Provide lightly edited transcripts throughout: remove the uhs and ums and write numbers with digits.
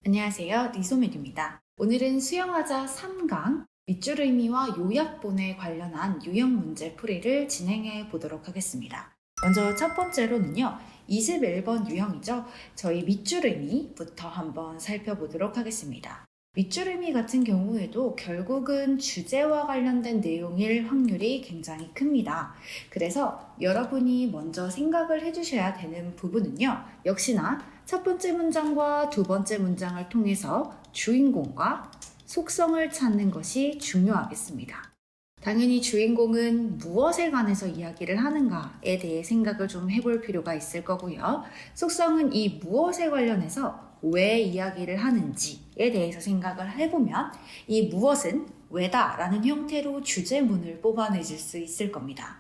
안녕하세요. 리소메입니다. 오늘은 수영하자 3강 밑줄 의미와 요약본에 관련한 유형 문제 풀이를 진행해 보도록 하겠습니다. 먼저 첫 번째로는요. 21번 유형이죠. 저희 밑줄 의미부터 한번 살펴보도록 하겠습니다. 밑줄 의미 같은 경우에도 결국은 주제와 관련된 내용일 확률이 굉장히 큽니다. 그래서 여러분이 먼저 생각을 해주셔야 되는 부분은요. 역시나 첫 번째 문장과 두 번째 문장을 통해서 주인공과 속성을 찾는 것이 중요하겠습니다. 당연히 주인공은 무엇에 관해서 이야기를 하는가에 대해 생각을 좀 해볼 필요가 있을 거고요. 속성은 이 무엇에 관련해서 왜 이야기를 하는지에 대해서 생각을 해보면 이 무엇은 왜다 라는 형태로 주제문을 뽑아내실 수 있을 겁니다.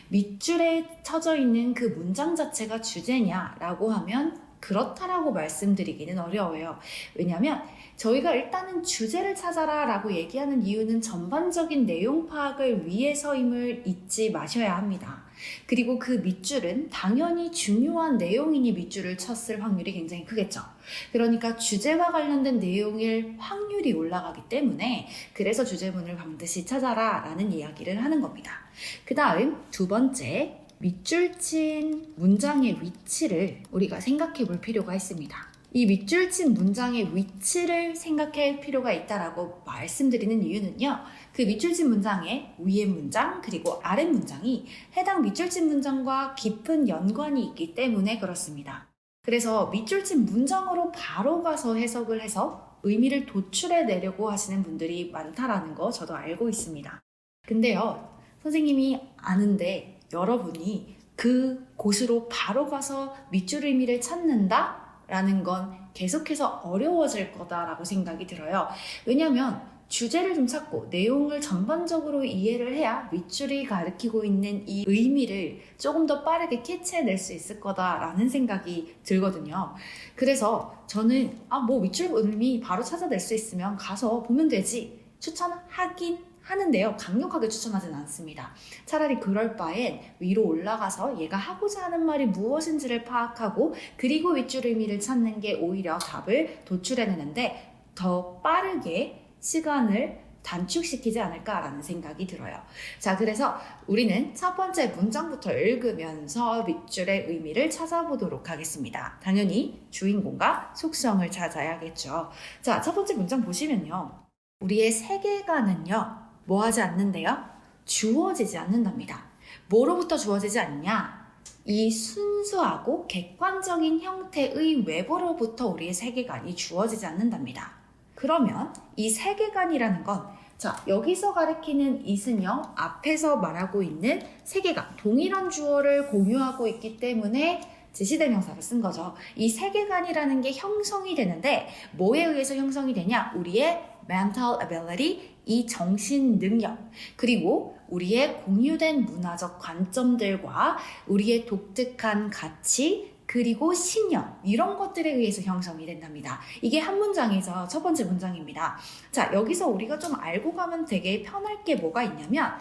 밑줄에 쳐져 있는 그 문장 자체가 주제냐라고 하면 그렇다라고 말씀드리기는 어려워요. 왜냐하면 저희가 일단은 주제를 찾아라 라고 얘기하는 이유는 전반적인 내용 파악을 위해서임을 잊지 마셔야 합니다. 그리고 그 밑줄은 당연히 중요한 내용이니 밑줄을 쳤을 확률이 굉장히 크겠죠. 그러니까 주제와 관련된 내용일 확률이 올라가기 때문에 그래서 주제문을 반드시 찾아라 라는 이야기를 하는 겁니다. 그 다음 두 번째, 밑줄 친 문장의 위치를 우리가 생각해 볼 필요가 있습니다. 이 밑줄 친 문장의 위치를 생각할 필요가 있다라고 말씀드리는 이유는요. 그 밑줄 친 문장의 위의 문장 그리고 아래 문장이 해당 밑줄 친 문장과 깊은 연관이 있기 때문에 그렇습니다. 그래서 밑줄 친 문장으로 바로 가서 해석을 해서 의미를 도출해내려고 하시는 분들이 많다라는 거 저도 알고 있습니다. 근데요. 선생님이 아는데 여러분이 그 곳으로 바로 가서 밑줄 의미를 찾는다? 라는 건 계속해서 어려워질 거다라고 생각이 들어요. 왜냐하면 주제를 좀 찾고 내용을 전반적으로 이해를 해야 밑줄이 가리키고 있는 이 의미를 조금 더 빠르게 캐치해낼 수 있을 거다라는 생각이 들거든요. 그래서 저는 밑줄 의미 바로 찾아낼 수 있으면 가서 보면 되지 추천하긴 하는데요. 강력하게 추천하진 않습니다. 차라리 그럴 바엔 위로 올라가서 얘가 하고자 하는 말이 무엇인지를 파악하고 그리고 윗줄 의미를 찾는 게 오히려 답을 도출해내는데 더 빠르게 시간을 단축시키지 않을까라는 생각이 들어요. 자, 그래서 우리는 첫 번째 문장부터 읽으면서 밑줄의 의미를 찾아보도록 하겠습니다. 당연히 주인공과 속성을 찾아야겠죠. 자, 첫 번째 문장 보시면요. 우리의 세계관은요. 뭐 하지 않는데요? 주어지지 않는답니다. 뭐로부터 주어지지 않냐? 이 순수하고 객관적인 형태의 외부로부터 우리의 세계관이 주어지지 않는답니다. 그러면 이 세계관이라는 건 여기서 가리키는 it은요. 앞에서 말하고 있는 세계관, 동일한 주어를 공유하고 있기 때문에 지시대명사를 쓴 거죠. 이 세계관이라는 게 형성이 되는데 뭐에 의해서 형성이 되냐? 우리의 mental ability, 이 정신 능력, 그리고 우리의 공유된 문화적 관점들과 우리의 독특한 가치, 그리고 신념, 이런 것들에 의해서 형성이 된답니다. 이게 한 문장이죠. 첫 번째 문장입니다. 자, 여기서 우리가 좀 알고 가면 되게 편할 게 뭐가 있냐면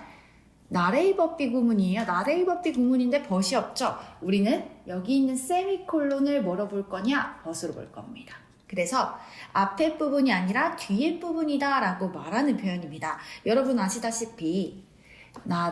나레이버비 구문이에요. 나레이버비 구문인데 벗이 없죠. 우리는 여기 있는 세미콜론을 뭐로 볼 거냐? 벗으로 볼 겁니다. 그래서 앞에 부분이 아니라 뒤에 부분이다 라고 말하는 표현입니다. 여러분 아시다시피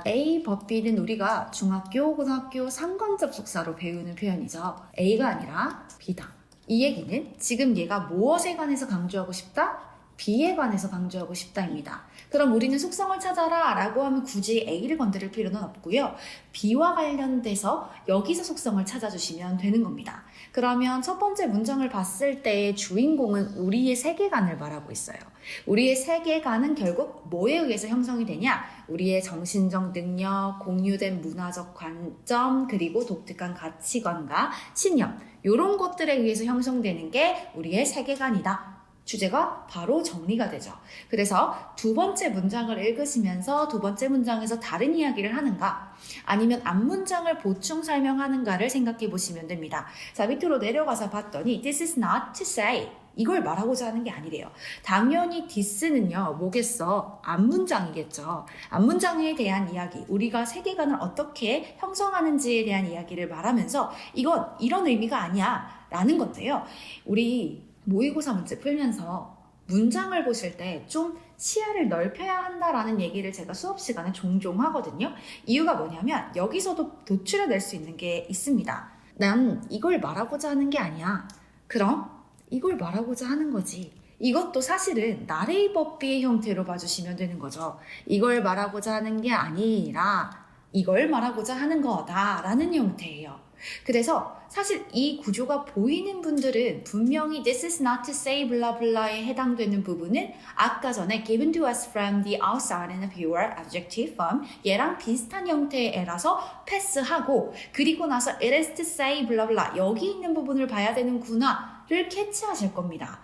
A, B는 우리가 중학교, 고등학교 상관접속사로 배우는 표현이죠. A가 아니라 B다. 이 얘기는 지금 얘가 무엇에 관해서 강조하고 싶다? B에 관해서 강조하고 싶다입니다. 그럼 우리는 속성을 찾아라 라고 하면 굳이 A를 건드릴 필요는 없고요. B와 관련돼서 여기서 속성을 찾아주시면 되는 겁니다. 그러면 첫 번째 문장을 봤을 때의 주인공은 우리의 세계관을 말하고 있어요. 우리의 세계관은 결국 뭐에 의해서 형성이 되냐? 우리의 정신적 능력, 공유된 문화적 관점, 그리고 독특한 가치관과 신념, 이런 것들에 의해서 형성되는 게 우리의 세계관이다. 주제가 바로 정리가 되죠. 그래서 두 번째 문장을 읽으시면서 두 번째 문장에서 다른 이야기를 하는가 아니면 앞문장을 보충 설명하는가를 생각해 보시면 됩니다. 자, 밑으로 내려가서 봤더니 This is not to say 이걸 말하고자 하는 게 아니래요. 당연히 this는요 뭐겠어? 앞문장이겠죠. 앞문장에 대한 이야기, 우리가 세계관을 어떻게 형성하는지에 대한 이야기를 말하면서 이건 이런 의미가 아니야 라는 건데요. 우리 모의고사 문제 풀면서 문장을 보실 때 좀 시야를 넓혀야 한다라는 얘기를 제가 수업 시간에 종종 하거든요. 이유가 뭐냐면 여기서도 도출해낼 수 있는 게 있습니다. 난 이걸 말하고자 하는 게 아니야. 그럼 이걸 말하고자 하는 거지. 이것도 사실은 나레이 법비의 형태로 봐주시면 되는 거죠. 이걸 말하고자 하는 게 아니라 이걸 말하고자 하는 거다라는 형태예요. 그래서 사실 이 구조가 보이는 분들은 분명히 this is not to say blah blah에 해당되는 부분은 아까 전에 given to us from the outside in a pure adjective form 얘랑 비슷한 형태의 애라서 패스하고 그리고 나서 it is to say blah blah 여기 있는 부분을 봐야 되는구나를 캐치하실 겁니다.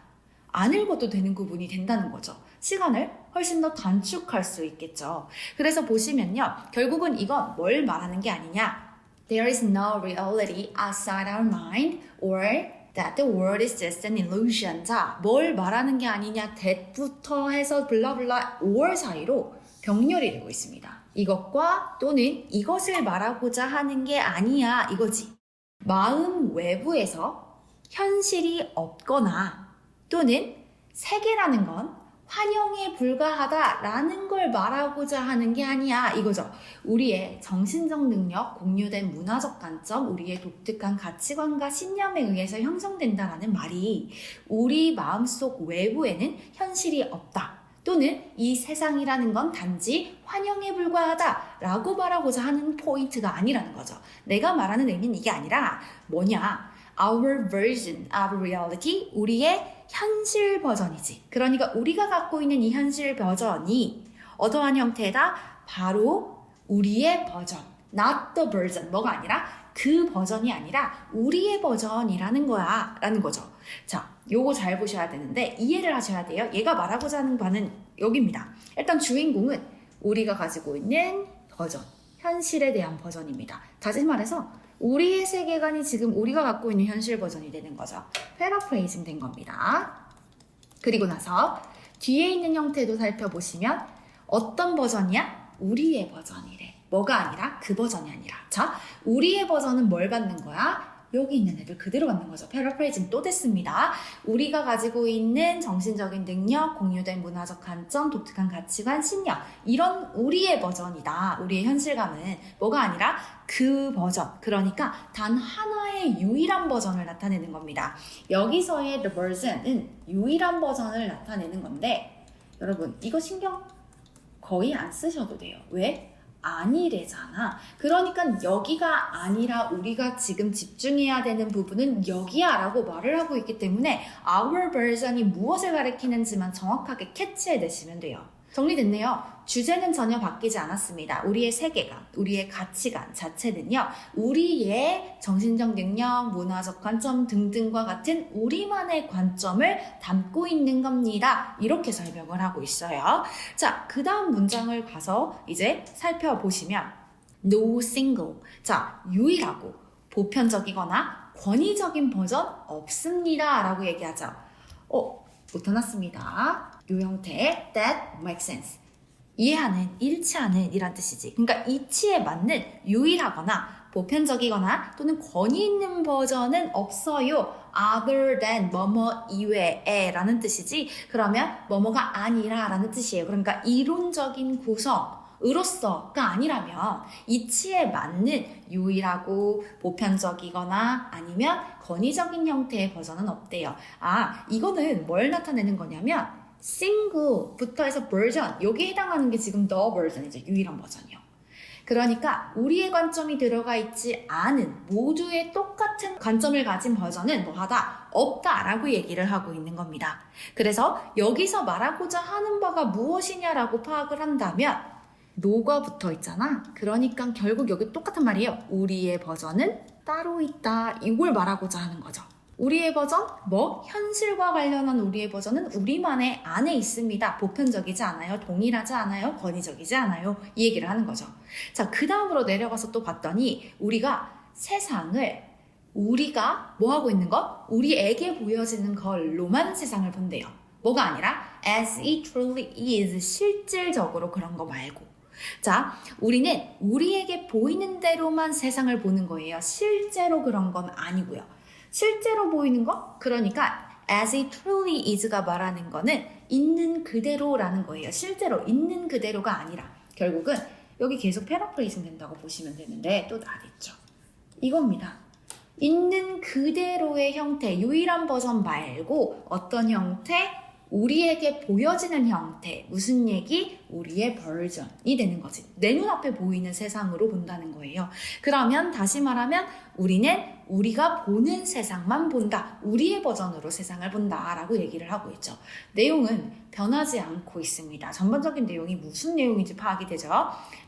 안 읽어도 되는 구분이 된다는 거죠. 시간을 훨씬 더 단축할 수 있겠죠. 그래서 보시면요. 결국은 이건 뭘 말하는 게 아니냐. There is no reality outside our mind or that the world is just an illusion. 자, 뭘 말하는 게 아니냐 that부터 해서 블라블라 or 사이로 병렬이 되고 있습니다. 이것과 또는 이것을 말하고자 하는 게 아니야 이거지. 마음 외부에서 현실이 없거나 또는 세계라는 건 환영에 불과하다라는 걸 말하고자 하는 게 아니야 이거죠. 우리의 정신적 능력, 공유된 문화적 관점, 우리의 독특한 가치관과 신념에 의해서 형성된다라는 말이 우리 마음속 외부에는 현실이 없다. 또는 이 세상이라는 건 단지 환영에 불과하다라고 말하고자 하는 포인트가 아니라는 거죠. 내가 말하는 의미는 이게 아니라 뭐냐? Our version of reality, 우리의 현실 버전이지. 그러니까 우리가 갖고 있는 이 현실 버전이 어떠한 형태다? 바로 우리의 버전. Not the version. 뭐가 아니라 그 버전이 아니라 우리의 버전이라는 거야. 라는 거죠. 자, 요거 잘 보셔야 되는데 이해를 하셔야 돼요. 얘가 말하고자 하는 바는 여기입니다. 일단 주인공은 우리가 가지고 있는 버전. 현실에 대한 버전입니다. 다시 말해서 우리의 세계관이 지금 우리가 갖고 있는 현실 버전이 되는 거죠. 패러프레이징 된 겁니다. 그리고 나서 뒤에 있는 형태도 살펴보시면 어떤 버전이야? 우리의 버전이래. 뭐가 아니라 그 버전이 아니라. 자, 우리의 버전은 뭘 받는 거야? 여기 있는 애들 그대로 받는 거죠. 패러프레이징 또 됐습니다. 우리가 가지고 있는 정신적인 능력, 공유된 문화적 관점, 독특한 가치관, 신념 이런 우리의 버전이다. 우리의 현실감은 뭐가 아니라 그 버전. 그러니까 단 하나의 유일한 버전을 나타내는 겁니다. 여기서의 the version은 유일한 버전을 나타내는 건데 여러분 이거 신경 거의 안 쓰셔도 돼요. 왜? 아니래잖아. 그러니까 여기가 아니라 우리가 지금 집중해야 되는 부분은 여기야 라고 말을 하고 있기 때문에 our version이 무엇을 가리키는지만 정확하게 캐치해내시면 돼요. 정리됐네요. 주제는 전혀 바뀌지 않았습니다. 우리의 세계관, 우리의 가치관 자체는요. 우리의 정신적 능력, 문화적 관점 등등과 같은 우리만의 관점을 담고 있는 겁니다. 이렇게 설명을 하고 있어요. 자, 그 다음 문장을 가서 이제 살펴보시면 No single. 자, 유일하고 보편적이거나 권위적인 버전 없습니다. 라고 얘기하죠. 못 해놨습니다. 요 형태의 that makes sense. 이해하는, 일치하는 이란 뜻이지. 그러니까 이치에 맞는 유일하거나 보편적이거나 또는 권위 있는 버전은 없어요. other than 뭐뭐 이외에 라는 뜻이지. 그러면 뭐뭐가 아니라 라는 뜻이에요. 그러니까 이론적인 구성으로서가 아니라면 이치에 맞는 유일하고 보편적이거나 아니면 권위적인 형태의 버전은 없대요. 이거는 뭘 나타내는 거냐면 single부터 해서 version 여기에 해당하는 게 지금 the version이죠. 유일한 버전이요. 그러니까 우리의 관점이 들어가 있지 않은 모두의 똑같은 관점을 가진 버전은 뭐하다? 없다라고 얘기를 하고 있는 겁니다. 그래서 여기서 말하고자 하는 바가 무엇이냐라고 파악을 한다면 no가 붙어 있잖아. 그러니까 결국 여기 똑같은 말이에요. 우리의 버전은 따로 있다. 이걸 말하고자 하는 거죠. 우리의 버전? 현실과 관련한 우리의 버전은 우리만의 안에 있습니다. 보편적이지 않아요. 동일하지 않아요. 권위적이지 않아요. 이 얘기를 하는 거죠. 자, 그 다음으로 내려가서 또 봤더니 우리가 세상을 우리가 뭐 하고 있는 것? 우리에게 보여지는 걸로만 세상을 본대요. 뭐가 아니라 as it truly is 실질적으로 그런 거 말고. 자, 우리는 우리에게 보이는 대로만 세상을 보는 거예요. 실제로 그런 건 아니고요. 실제로 보이는 거? 그러니까 as it truly is가 말하는 거는 있는 그대로라는 거예요. 실제로 있는 그대로가 아니라 결국은 여기 계속 패러프레이징 된다고 보시면 되는데 또 나댔죠. 이겁니다. 있는 그대로의 형태, 유일한 버전 말고 어떤 형태? 우리에게 보여지는 형태. 무슨 얘기? 우리의 버전이 되는 거지. 내 눈앞에 보이는 세상으로 본다는 거예요. 그러면 다시 말하면 우리는 우리가 보는 세상만 본다. 우리의 버전으로 세상을 본다 라고 얘기를 하고 있죠. 내용은 변하지 않고 있습니다. 전반적인 내용이 무슨 내용인지 파악이 되죠.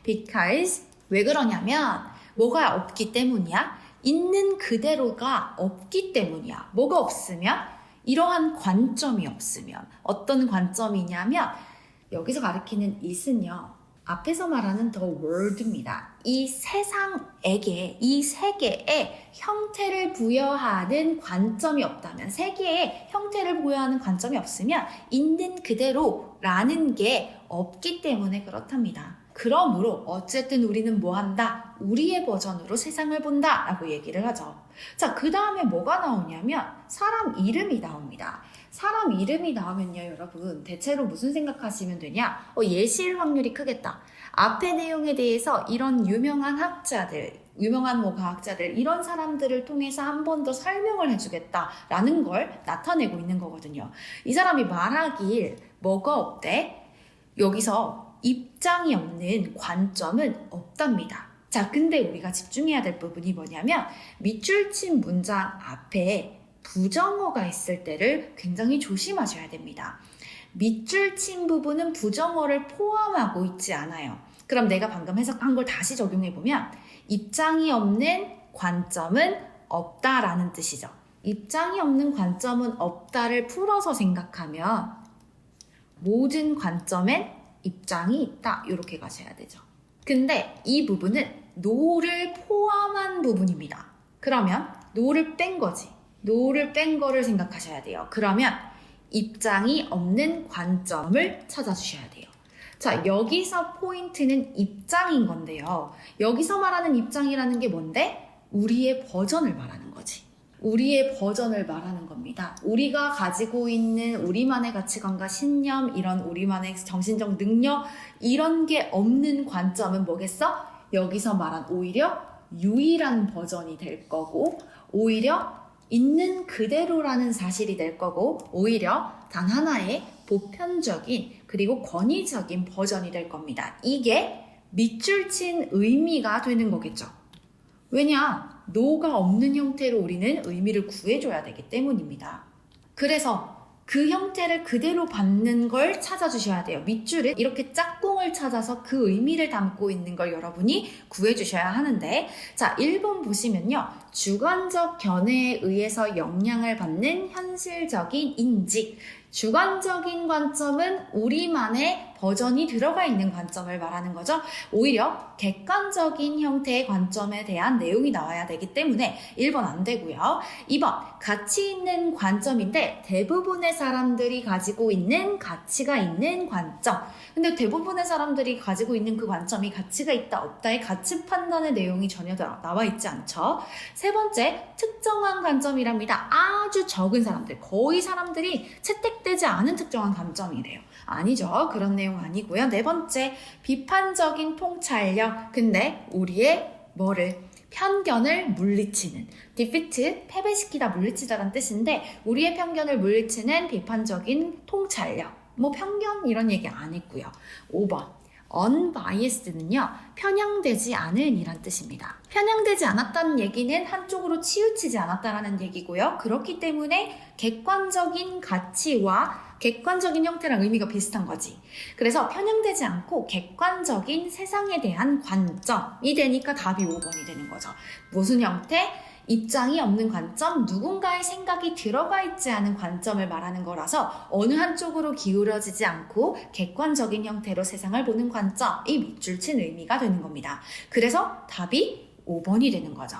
Because 왜 그러냐면 뭐가 없기 때문이야? 있는 그대로가 없기 때문이야. 뭐가 없으면? 이러한 관점이 없으면. 어떤 관점이냐면 여기서 가리키는 it은요. 앞에서 말하는 the world입니다. 이 세상에게, 이 세계에 형태를 부여하는 관점이 없다면, 세계에 형태를 부여하는 관점이 없으면 있는 그대로라는 게 없기 때문에 그렇답니다. 그러므로 어쨌든 우리는 뭐 한다? 우리의 버전으로 세상을 본다 라고 얘기를 하죠. 자, 그 다음에 뭐가 나오냐면 사람 이름이 나옵니다. 사람 이름이 나오면요, 여러분 대체로 무슨 생각하시면 되냐? 예시일 확률이 크겠다. 앞의 내용에 대해서 이런 유명한 학자들, 유명한 과학자들 이런 사람들을 통해서 한 번 더 설명을 해주겠다라는 걸 나타내고 있는 거거든요. 이 사람이 말하길 뭐가 없대? 여기서 입장이 없는 관점은 없답니다. 자, 근데 우리가 집중해야 될 부분이 뭐냐면 밑줄 친 문장 앞에 부정어가 있을 때를 굉장히 조심하셔야 됩니다. 밑줄 친 부분은 부정어를 포함하고 있지 않아요. 그럼 내가 방금 해석한 걸 다시 적용해보면 입장이 없는 관점은 없다라는 뜻이죠. 입장이 없는 관점은 없다를 풀어서 생각하면 모든 관점엔 입장이 있다 이렇게 가셔야 되죠. 근데 이 부분은 no를 포함한 부분입니다. 그러면 no를 뺀 거지. no를 뺀 거를 생각하셔야 돼요. 그러면 입장이 없는 관점을 찾아주셔야 돼요. 자, 여기서 포인트는 입장인 건데요. 여기서 말하는 입장이라는 게 뭔데? 우리의 버전을 말하는 거지. 우리의 버전을 말하는 겁니다. 우리가 가지고 있는 우리만의 가치관과 신념, 이런 우리만의 정신적 능력, 이런 게 없는 관점은 뭐겠어? 여기서 말한 오히려 유일한 버전이 될 거고, 오히려 있는 그대로라는 사실이 될 거고, 오히려 단 하나의 보편적인 그리고 권위적인 버전이 될 겁니다. 이게 밑줄 친 의미가 되는 거겠죠. 왜냐? no가 없는 형태로 우리는 의미를 구해줘야 되기 때문입니다. 그래서 그 형태를 그대로 받는 걸 찾아주셔야 돼요. 밑줄에 이렇게 짝꿍을 찾아서 그 의미를 담고 있는 걸 여러분이 구해주셔야 하는데, 자, 1번 보시면요. 주관적 견해에 의해서 영향을 받는 현실적인 인지. 주관적인 관점은 우리만의 버전이 들어가 있는 관점을 말하는 거죠. 오히려 객관적인 형태의 관점에 대한 내용이 나와야 되기 때문에 1번 안 되고요. 2번 가치 있는 관점인데 대부분의 사람들이 가지고 있는 가치가 있는 관점. 근데 대부분의 사람들이 가지고 있는 그 관점이 가치가 있다 없다의 가치 판단의 내용이 전혀 나와 있지 않죠. 세 번째, 특정한 관점이랍니다. 아주 적은 사람들, 거의 사람들이 채택되지 않은 특정한 관점이래요. 아니죠. 그런 내용 아니고요. 네 번째, 비판적인 통찰력. 근데 우리의 편견을 물리치는. defeat, 패배시키다, 물리치다라는 뜻인데 우리의 편견을 물리치는 비판적인 통찰력. 편견 이런 얘기 안 했고요. 5번. unbiased는요, 편향되지 않은 이란 뜻입니다. 편향되지 않았다는 얘기는 한쪽으로 치우치지 않았다라는 얘기고요. 그렇기 때문에 객관적인 가치와 객관적인 형태랑 의미가 비슷한 거지. 그래서 편향되지 않고 객관적인 세상에 대한 관점이 되니까 답이 5번이 되는 거죠. 무슨 형태? 입장이 없는 관점, 누군가의 생각이 들어가 있지 않은 관점을 말하는 거라서 어느 한쪽으로 기울어지지 않고 객관적인 형태로 세상을 보는 관점이 밑줄 친 의미가 되는 겁니다. 그래서 답이 5번이 되는 거죠.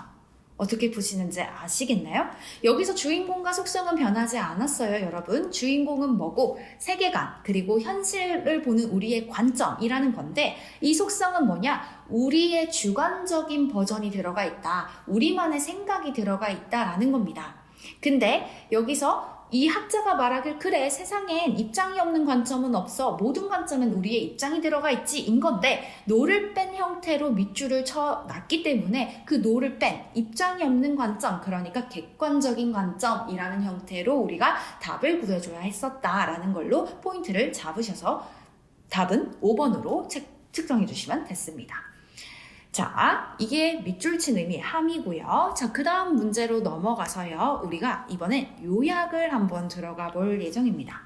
어떻게 보시는지 아시겠나요? 여기서 주인공과 속성은 변하지 않았어요, 여러분. 주인공은 뭐고 세계관 그리고 현실을 보는 우리의 관점이라는 건데 이 속성은 뭐냐? 우리의 주관적인 버전이 들어가 있다. 우리만의 생각이 들어가 있다라는 겁니다. 근데 여기서 이 학자가 말하길 그래 세상엔 입장이 없는 관점은 없어 모든 관점엔 우리의 입장이 들어가 있지 인 건데 노를 뺀 형태로 밑줄을 쳐놨기 때문에 그 노를 뺀 입장이 없는 관점 그러니까 객관적인 관점이라는 형태로 우리가 답을 구해줘야 했었다라는 걸로 포인트를 잡으셔서 답은 5번으로 측정해 주시면 됐습니다. 자, 이게 밑줄 친 의미 함이고요. 자, 그 다음 문제로 넘어가서요. 우리가 이번엔 요약을 한번 들어가 볼 예정입니다.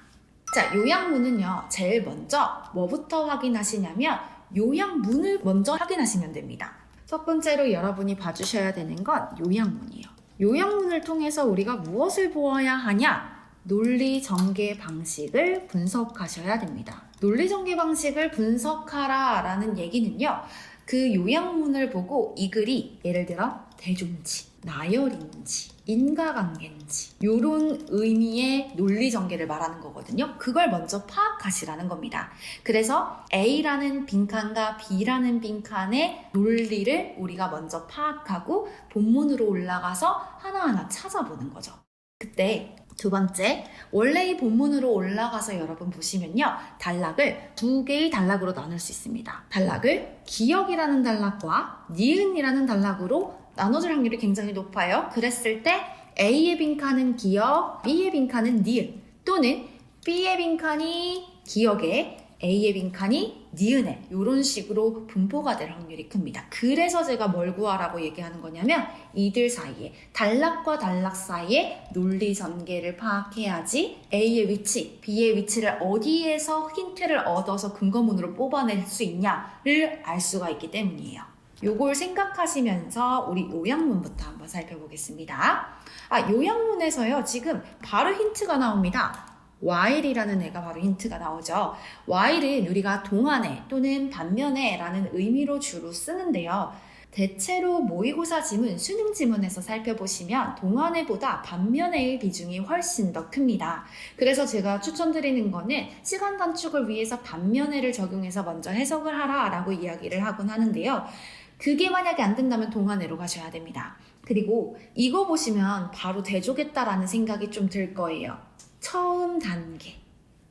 자, 요약문은요. 제일 먼저 뭐부터 확인하시냐면 요약문을 먼저 확인하시면 됩니다. 첫 번째로 여러분이 봐주셔야 되는 건 요약문이에요. 요약문을 통해서 우리가 무엇을 보아야 하냐? 논리 전개 방식을 분석하셔야 됩니다. 논리 전개 방식을 분석하라 라는 얘기는요. 그 요약문을 보고 이 글이 예를 들어 대조인지, 나열인지, 인과관계인지 이런 의미의 논리 전개를 말하는 거거든요. 그걸 먼저 파악하시라는 겁니다. 그래서 A라는 빈칸과 B라는 빈칸의 논리를 우리가 먼저 파악하고 본문으로 올라가서 하나하나 찾아보는 거죠. 그때 두 번째, 원래 이 본문으로 올라가서 여러분 보시면요. 단락을 두 개의 단락으로 나눌 수 있습니다. 단락을 기억이라는 단락과 니은이라는 단락으로 나눠질 확률이 굉장히 높아요. 그랬을 때 A의 빈칸은 기억, B의 빈칸은 니은 또는 B의 빈칸이 기억에 A의 빈칸이 니은에 이런 식으로 분포가 될 확률이 큽니다. 그래서 제가 뭘 구하라고 얘기하는 거냐면 이들 사이에 단락과 단락 사이에 논리 전개를 파악해야지 A의 위치, B의 위치를 어디에서 힌트를 얻어서 근거문으로 뽑아낼 수 있냐를 알 수가 있기 때문이에요. 요걸 생각하시면서 우리 요약문부터 한번 살펴보겠습니다. 요약문에서요 지금 바로 힌트가 나옵니다. while이라는 애가 바로 힌트가 나오죠. while은 우리가 동안에 또는 반면에 라는 의미로 주로 쓰는데요. 대체로 모의고사 지문, 수능 지문에서 살펴보시면 동안에보다 반면에의 비중이 훨씬 더 큽니다. 그래서 제가 추천드리는 거는 시간 단축을 위해서 반면에를 적용해서 먼저 해석을 하라 라고 이야기를 하곤 하는데요. 그게 만약에 안 된다면 동안에로 가셔야 됩니다. 그리고 이거 보시면 바로 대조겠다라는 생각이 좀 들 거예요. 처음 단계,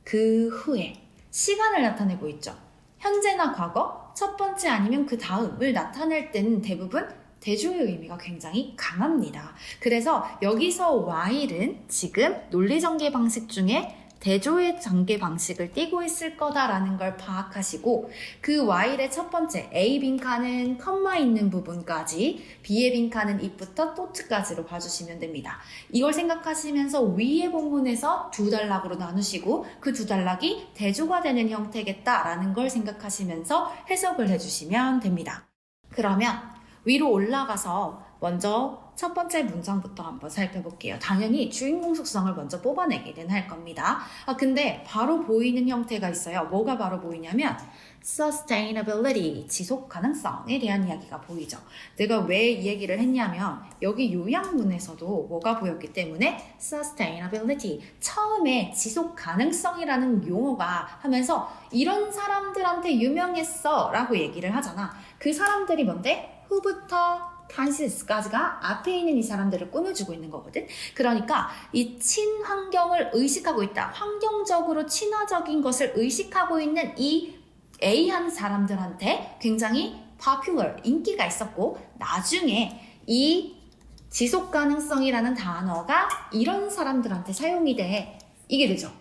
그 후에 시간을 나타내고 있죠. 현재나 과거, 첫 번째 아니면 그 다음을 나타낼 때는 대부분 대조의 의미가 굉장히 강합니다. 그래서 여기서 while은 지금 논리전개 방식 중에 대조의 전개 방식을 띠고 있을 거다라는 걸 파악하시고 그 while의 첫 번째 A 빈칸은 컴마 있는 부분까지 B의 빈칸은 if부터 또트까지로 봐주시면 됩니다. 이걸 생각하시면서 위의 본문에서 두 단락으로 나누시고 그 두 단락이 대조가 되는 형태겠다라는 걸 생각하시면서 해석을 해주시면 됩니다. 그러면 위로 올라가서 먼저 첫 번째 문장부터 한번 살펴볼게요. 당연히 주인공 속성을 먼저 뽑아내기는 할 겁니다. 근데 바로 보이는 형태가 있어요. 뭐가 바로 보이냐면 sustainability, 지속 가능성에 대한 이야기가 보이죠. 내가 왜 이 얘기를 했냐면 여기 요약문에서도 뭐가 보였기 때문에 sustainability, 처음에 지속 가능성이라는 용어가 하면서 이런 사람들한테 유명했어 라고 얘기를 하잖아. 그 사람들이 뭔데? 후부터 프란시스까지가 앞에 있는 이 사람들을 꾸며주고 있는 거거든. 그러니까 이 친환경을 의식하고 있다. 환경적으로 친화적인 것을 의식하고 있는 이 A한 사람들한테 굉장히 popular, 인기가 있었고 나중에 이 지속가능성이라는 단어가 이런 사람들한테 사용이 돼. 이게 되죠.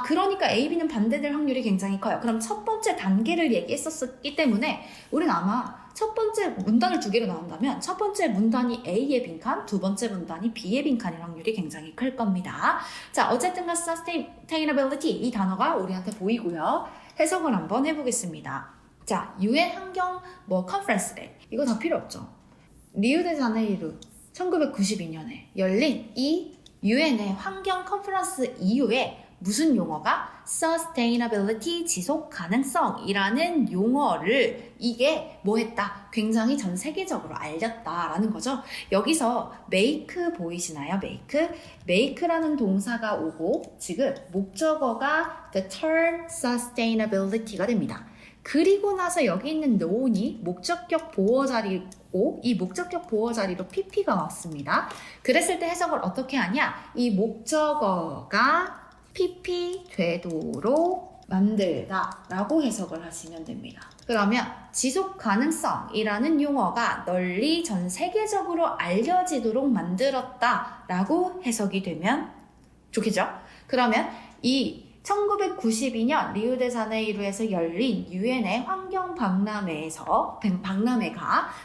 그러니까 A, B는 반대될 확률이 굉장히 커요. 그럼 첫 번째 단계를 얘기했었기 때문에 우린 아마 첫 번째 문단을 두 개로 나온다면 첫 번째 문단이 A의 빈칸, 두 번째 문단이 B의 빈칸일 확률이 굉장히 클 겁니다. 자, 어쨌든 sustainability 이 단어가 우리한테 보이고요. 해석을 한번 해보겠습니다. 자, UN 환경 컨퍼런스래. 이거 다 필요 없죠. 리우데자네이루 1992년에 열린 이 UN의 환경 컨퍼런스 이후에 무슨 용어가 sustainability, 지속 가능성이라는 용어를 이게 뭐 했다? 굉장히 전 세계적으로 알렸다라는 거죠. 여기서 make 보이시나요? make라는 동사가 오고 지금 목적어가 the term sustainability가 됩니다. 그리고 나서 여기 있는 none이 목적격 보어 자리고 이 목적격 보어 자리로 pp가 왔습니다. 그랬을 때 해석을 어떻게 하냐? 이 목적어가 pp 되도록 만들다 라고 해석을 하시면 됩니다. 그러면 지속 가능성이라는 용어가 널리 전 세계적으로 알려지도록 만들었다 라고 해석이 되면 좋겠죠? 그러면 이 1992년 리우데자네이루에서 열린 유엔의 환경 박람회가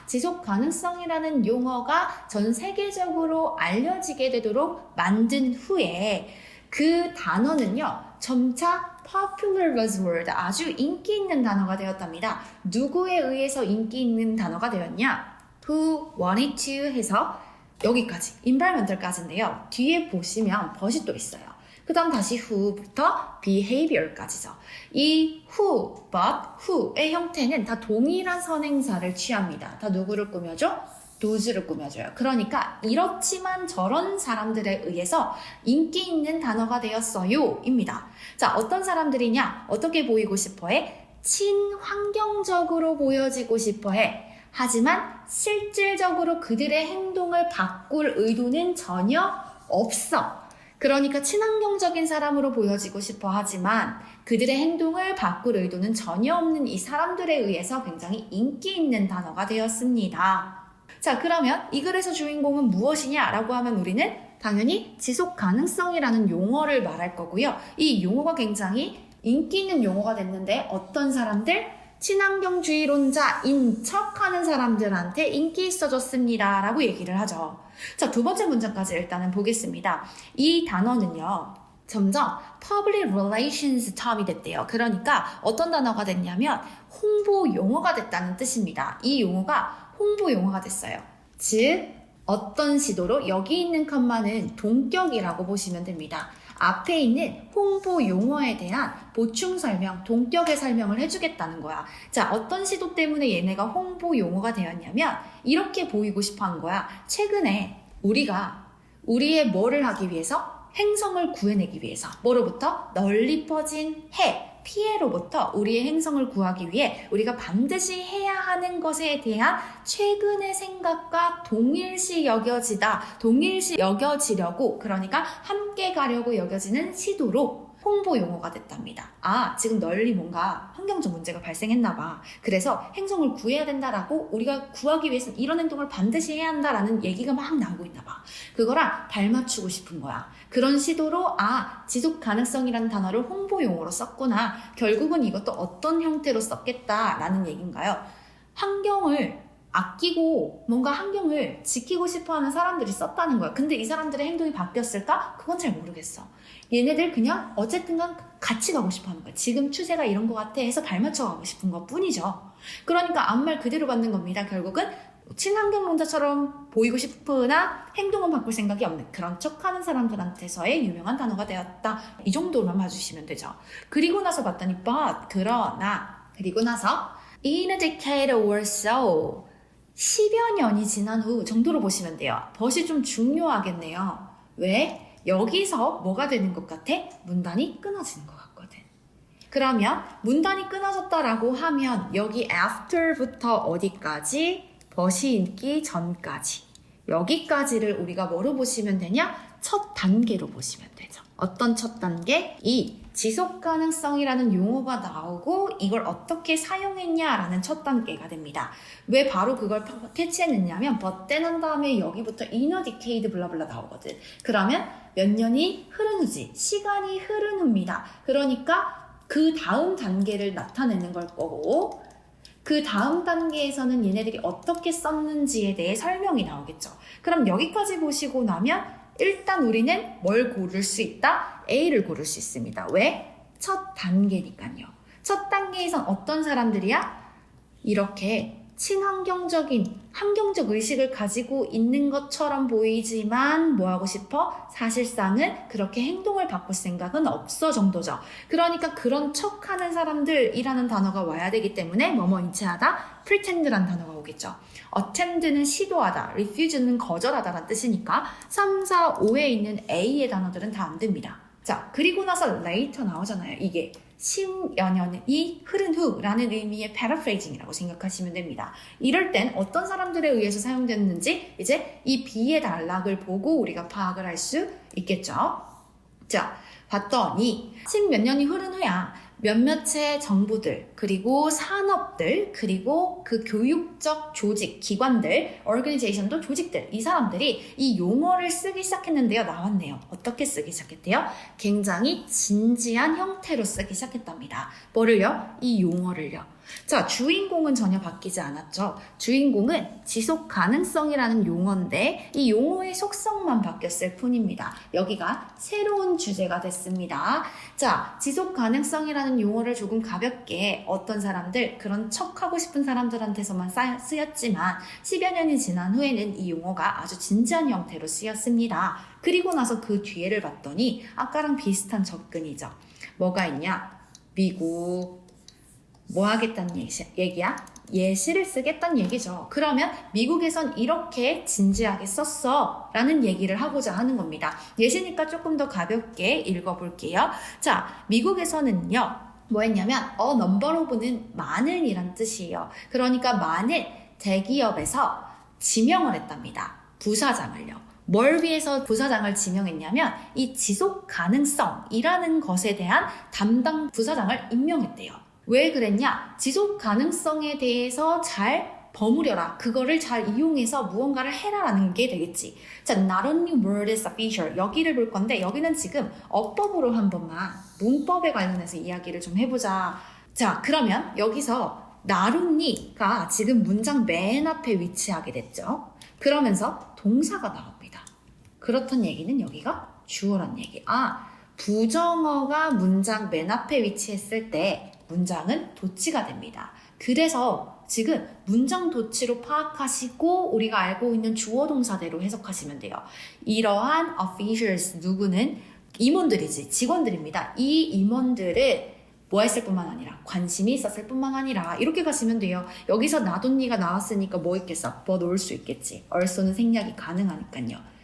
지속 가능성이라는 용어가 전 세계적으로 알려지게 되도록 만든 후에 그 단어는요, 점차 popular buzzword, 아주 인기 있는 단어가 되었답니다. 누구에 의해서 인기 있는 단어가 되었냐? Who wanted to 해서 여기까지, environmental까지인데요. 뒤에 보시면 벗이 또 있어요. 그 다음 다시 who부터 behavior까지죠. 이 who, but, who의 형태는 다 동일한 선행사를 취합니다. 다 누구를 꾸며줘? does를 꾸며줘요. 그러니까 이렇지만 저런 사람들에 의해서 인기 있는 단어가 되었어요 입니다. 자, 어떤 사람들이냐? 어떻게 보이고 싶어해? 친환경적으로 보여지고 싶어해. 하지만 실질적으로 그들의 행동을 바꿀 의도는 전혀 없어. 그러니까 친환경적인 사람으로 보여지고 싶어 하지만 그들의 행동을 바꿀 의도는 전혀 없는 이 사람들에 의해서 굉장히 인기 있는 단어가 되었습니다. 자, 그러면 이 글에서 주인공은 무엇이냐라고 하면 우리는 당연히 지속 가능성이라는 용어를 말할 거고요. 이 용어가 굉장히 인기 있는 용어가 됐는데 어떤 사람들? 친환경주의론자인 척하는 사람들한테 인기 있어졌습니다 라고 얘기를 하죠. 자, 두 번째 문장까지 일단은 보겠습니다. 이 단어는요, 점점 public relations term이 됐대요. 그러니까 어떤 단어가 됐냐면 홍보 용어가 됐다는 뜻입니다. 이 용어가 홍보 용어가 됐어요. 즉, 어떤 시도로 여기 있는 컴마는 동격이라고 보시면 됩니다. 앞에 있는 홍보 용어에 대한 보충 설명, 동격의 설명을 해주겠다는 거야. 자, 어떤 시도 때문에 얘네가 홍보 용어가 되었냐면 이렇게 보이고 싶어 하는 거야. 최근에 우리가 우리의 뭐를 하기 위해서? 행성을 구해내기 위해서. 뭐로부터? 널리 퍼진 피해로부터 우리의 행성을 구하기 위해 우리가 반드시 해야 하는 것에 대한 최근의 생각과 동일시 여겨지려고, 그러니까 함께 가려고 여겨지는 시도로 홍보 용어가 됐답니다. 아, 지금 널리 뭔가 환경적 문제가 발생했나 봐. 그래서 행성을 구해야 된다라고 우리가 구하기 위해서는 이런 행동을 반드시 해야 한다라는 얘기가 막 나오고 있나 봐. 그거랑 발맞추고 싶은 거야. 그런 시도로 지속 가능성이라는 단어를 홍보 용어로 썼구나. 결국은 이것도 어떤 형태로 썼겠다라는 얘기인가요? 환경을 아끼고 뭔가 환경을 지키고 싶어하는 사람들이 썼다는 거야. 근데 이 사람들의 행동이 바뀌었을까? 그건 잘 모르겠어. 얘네들 그냥 어쨌든간 같이 가고 싶어하는 거야. 지금 추세가 이런 것 같아 해서 발맞춰 가고 싶은 것 뿐이죠. 그러니까 아무 말 그대로 받는 겁니다. 결국은 친환경론자처럼 보이고 싶으나 행동은 바꿀 생각이 없는 그런 척하는 사람들한테서의 유명한 단어가 되었다. 이 정도만 봐주시면 되죠. 그리고 나서 봤더니 그리고 나서 in a decade or so 10여 년이 지난 후 정도로 보시면 돼요. 벗이 좀 중요하겠네요. 왜? 여기서 뭐가 되는 것 같아? 문단이 끊어지는 것 같거든. 그러면 문단이 끊어졌다라고 하면 여기 after부터 어디까지? 벗이 있기 전까지. 여기까지를 우리가 뭐로 보시면 되냐? 첫 단계로 보시면 되죠. 어떤 첫 단계? 이 지속 가능성이라는 용어가 나오고 이걸 어떻게 사용했냐라는 첫 단계가 됩니다. 왜 바로 그걸 캐치해냈냐면 but 한 다음에 여기부터 in a decade 블라블라 나오거든. 그러면 몇 년이 흐른 후지, 시간이 흐른 후입니다. 그러니까 그 다음 단계를 나타내는 걸 거고 그 다음 단계에서는 얘네들이 어떻게 썼는지에 대해 설명이 나오겠죠. 그럼 여기까지 보시고 나면 일단 우리는 뭘 고를 수 있다? A를 고를 수 있습니다. 왜? 첫 단계니까요. 첫 단계에선 어떤 사람들이야? 이렇게 친환경적인, 환경적 의식을 가지고 있는 것처럼 보이지만 뭐 하고 싶어? 사실상은 그렇게 행동을 바꿀 생각은 없어 정도죠. 그러니까 그런 척하는 사람들이라는 단어가 와야 되기 때문에 뭐뭐 인체하다, pretend라는 단어가 오겠죠. attempt는 시도하다, refuse는 거절하다라는 뜻이니까 3, 4, 5에 있는 A의 단어들은 다 안 됩니다. 자, 그리고 나서 later 나오잖아요. 이게 10여 년이 흐른 후라는 의미의 paraphrasing이라고 생각하시면 됩니다. 이럴 땐 어떤 사람들에 의해서 사용됐는지 이제 이 be의 단락을 보고 우리가 파악을 할 수 있겠죠. 자, 봤더니 10몇 년이 흐른 후야 몇몇의 정부들, 그리고 산업들, 그리고 그 교육적 조직, 기관들, organization도 조직들, 이 사람들이 이 용어를 쓰기 시작했는데요. 나왔네요. 어떻게 쓰기 시작했대요? 굉장히 진지한 형태로 쓰기 시작했답니다. 뭐를요? 이 용어를요. 자, 주인공은 전혀 바뀌지 않았죠. 주인공은 지속 가능성이라는 용어인데 이 용어의 속성만 바뀌었을 뿐입니다. 여기가 새로운 주제가 됐습니다. 자, 지속 가능성이라는 용어를 조금 가볍게 어떤 사람들, 그런 척하고 싶은 사람들한테서만 쓰였지만 10여 년이 지난 후에는 이 용어가 아주 진지한 형태로 쓰였습니다. 그리고 나서 그 뒤에를 봤더니 아까랑 비슷한 접근이죠. 뭐가 있냐? 미국, 뭐 하겠다는 얘기야? 예시를 쓰겠다는 얘기죠. 그러면 미국에선 이렇게 진지하게 썼어 라는 얘기를 하고자 하는 겁니다. 예시니까 조금 더 가볍게 읽어볼게요. 자, 미국에서는요, 뭐 했냐면 a number of는 많은이란 뜻이에요. 그러니까 많은 대기업에서 지명을 했답니다. 부사장을요. 뭘 위해서 부사장을 지명했냐면 이 지속 가능성이라는 것에 대한 담당 부사장을 임명했대요. 왜 그랬냐? 지속 가능성에 대해서 잘 버무려라. 그거를 잘 이용해서 무언가를 해라라는 게 되겠지. 자, not only word is a feature. 여기를 볼 건데 여기는 지금 어법으로 한 번만 문법에 관련해서 이야기를 좀 해보자. 자, 그러면 여기서 not only가 지금 문장 맨 앞에 위치하게 됐죠. 그러면서 동사가 나옵니다. 그렇단 얘기는 여기가 주어란 얘기. 부정어가 문장 맨 앞에 위치했을 때 문장은 도치가 됩니다. 그래서 지금 문장 도치로 파악하시고 우리가 알고 있는 주어 동사대로 해석하시면 돼요. 이러한 officials 누구는 임원들이지, 직원들입니다. 이 임원들은 뭐 했을 뿐만 아니라 관심이 있었을 뿐만 아니라 이렇게 가시면 돼요. 여기서 나돈니가 나왔으니까 뭐 있겠어? 뭐 놓을 수 있겠지. 얼쏘는 생략이 가능하니까요.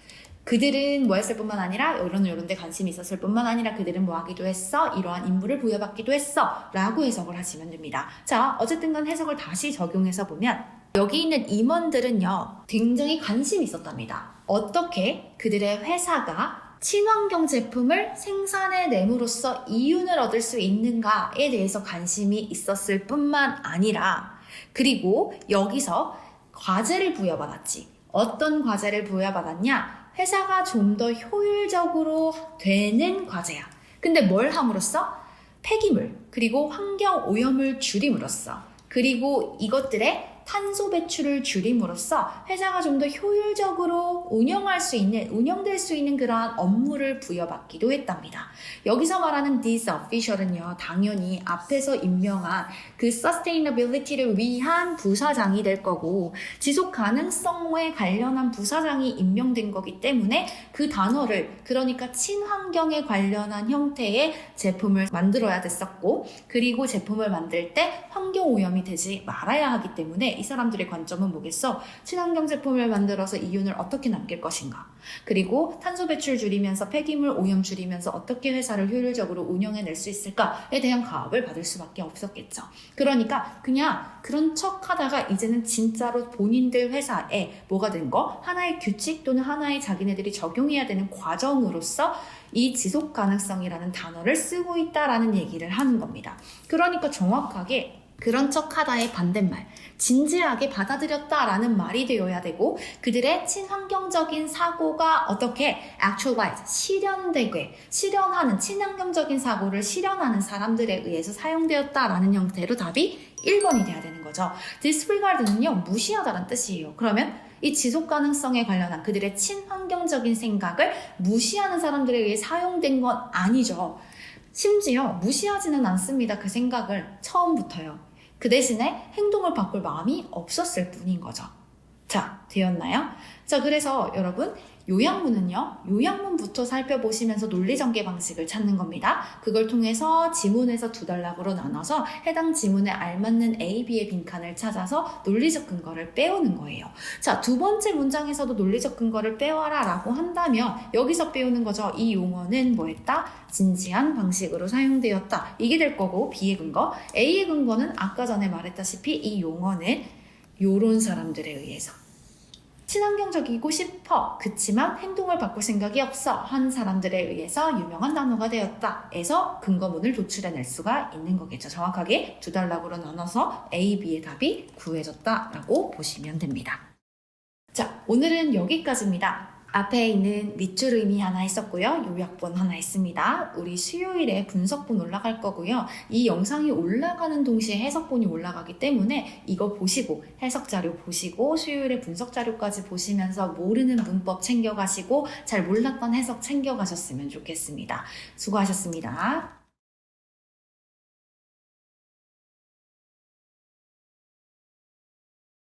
그들은 뭐 했을 뿐만 아니라 이런 데 관심이 있었을 뿐만 아니라 그들은 뭐 하기도 했어, 이러한 임무를 부여받기도 했어 라고 해석을 하시면 됩니다. 자, 어쨌든 간 해석을 다시 적용해서 보면 여기 있는 임원들은요 굉장히 관심이 있었답니다. 어떻게 그들의 회사가 친환경 제품을 생산해냄으로써 이윤을 얻을 수 있는가에 대해서 관심이 있었을 뿐만 아니라 그리고 여기서 과제를 부여받았지. 어떤 과제를 부여받았냐? 회사가 좀 더 효율적으로 되는 과제야. 근데 뭘 함으로써? 폐기물, 그리고 환경 오염을 줄임으로써, 그리고 이것들의 탄소 배출을 줄임으로써 회사가 좀 더 효율적으로 운영될 수 있는 그러한 업무를 부여받기도 했답니다. 여기서 말하는 this official은요, 당연히 앞에서 임명한 그 sustainability를 위한 부사장이 될 거고, 지속 가능성에 관련한 부사장이 임명된 거기 때문에 그 단어를, 그러니까 친환경에 관련한 형태의 제품을 만들어야 됐었고, 그리고 제품을 만들 때 환경 오염이 되지 말아야 하기 때문에 이 사람들의 관점은 뭐겠어? 친환경 제품을 만들어서 이윤을 어떻게 남길 것인가? 그리고 탄소 배출 줄이면서 폐기물 오염 줄이면서 어떻게 회사를 효율적으로 운영해낼 수 있을까에 대한 가업을 받을 수밖에 없었겠죠. 그러니까 그냥 그런 척 하다가 이제는 진짜로 본인들 회사에 뭐가 된 거? 하나의 규칙 또는 하나의 자기네들이 적용해야 되는 과정으로서 이 지속 가능성이라는 단어를 쓰고 있다라는 얘기를 하는 겁니다. 그러니까 정확하게 그런 척하다의 반대말, 진지하게 받아들였다라는 말이 되어야 되고, 그들의 친환경적인 사고가 어떻게 actualize, 실현하는 친환경적인 사고를 실현하는 사람들에 의해서 사용되었다라는 형태로 답이 1번이 돼야 되는 거죠. disregard는요, 무시하다라는 뜻이에요. 그러면 이 지속 가능성에 관련한 그들의 친환경적인 생각을 무시하는 사람들에 의해 사용된 건 아니죠. 심지어 무시하지는 않습니다. 그 생각을 처음부터요. 그 대신에 행동을 바꿀 마음이 없었을 뿐인 거죠. 자, 되었나요? 자, 그래서 여러분 요약문은요, 요약문부터 살펴보시면서 논리전개 방식을 찾는 겁니다. 그걸 통해서 지문에서 두 단락으로 나눠서 해당 지문에 알맞는 A, B의 빈칸을 찾아서 논리적 근거를 빼오는 거예요. 자, 두 번째 문장에서도 논리적 근거를 빼와라 라고 한다면 여기서 빼오는 거죠. 이 용어는 뭐 했다? 진지한 방식으로 사용되었다. 이게 될 거고, B의 근거. A의 근거는 아까 전에 말했다시피 이 용어는 요런 사람들에 의해서 친환경적이고 싶어 그치만 행동을 바꿀 생각이 없어 한 사람들에 의해서 유명한 단어가 되었다 에서 근거문을 도출해낼 수가 있는 거겠죠. 정확하게 두 단락으로 나눠서 A, B의 답이 구해졌다 라고 보시면 됩니다. 자, 오늘은 여기까지입니다. 앞에 있는 밑줄 의미 하나 있었고요. 요약본 하나 있습니다. 우리 수요일에 분석본 올라갈 거고요. 이 영상이 올라가는 동시에 해석본이 올라가기 때문에 이거 보시고 해석 자료 보시고 수요일에 분석 자료까지 보시면서 모르는 문법 챙겨가시고 잘 몰랐던 해석 챙겨가셨으면 좋겠습니다. 수고하셨습니다.